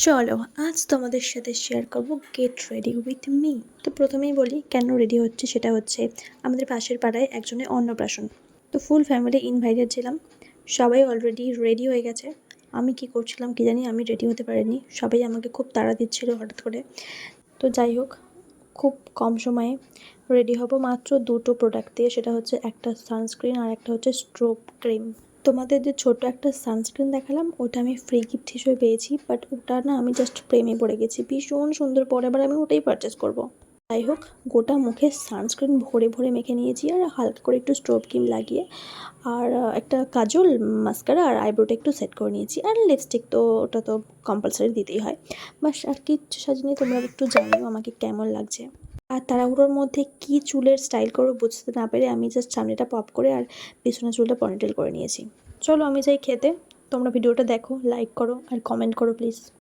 চলো আজ তোমাদের সাথে শেয়ার করব গেট রেডি উইথ মি। তো প্রথমেই বলি কেন রেডি হচ্ছে, সেটা হচ্ছে আমাদের পাশের পাড়ায় একজনের অন্নপ্রাশন। তো ফুল ফ্যামিলি ইনভাইটেড ছিলাম, সবাই অলরেডি রেডি হয়ে গেছে। আমি কি করছিলাম কি জানি, আমি রেডি হতে পারিনি, সবাই আমাকে খুব তাড়া দিচ্ছিল হঠাৎ করে। তো যাই হোক, খুব কম সময়ে রেডি হব মাত্র দুটো প্রোডাক্ট দিয়ে, সেটা হচ্ছে একটা সানস্ক্রিন আর একটা হচ্ছে স্ট্রোব ক্রিম। তোমাদের যে ছোট একটা সানস্ক্রিন দেখালাম, ওটা আমি ফ্রি গিফট হিসেবে পেয়েছি, বাট ওটা না আমি জাস্ট প্রেমে পড়ে গেছি, ভীষণ সুন্দর, পরে আবার আমি ওটাই পারচেস করব। যাই হোক, গোটা মুখে সানস্ক্রিন ভরে ভরে মেখে নিয়েছি, আর হালকা করে একটু স্ট্রোব ক্রিম লাগিয়ে, আর একটা কাজল, মাস্কারা আর আইব্রোটা একটু সেট করে নিয়েছি, আর লিপস্টিক তো ওটা তো কম্পালসারি দিতেই হয়। বাস, আর কিচ্ছু সাজিনি। তোমরা একটু জানিও আমাকে কেমন লাগছে। আর তাড়াহুড়োর মধ্যে কী চুলের স্টাইল করবো বুঝতে না পেরে আমি জাস্ট সামনেটা পপ করে আর পিছনের চুলটা পনিটেল করে নিয়েছি। চলো আমি যাই খেতে। তোমরা ভিডিওটা দেখো, লাইক করো আর কমেন্ট করো প্লিজ।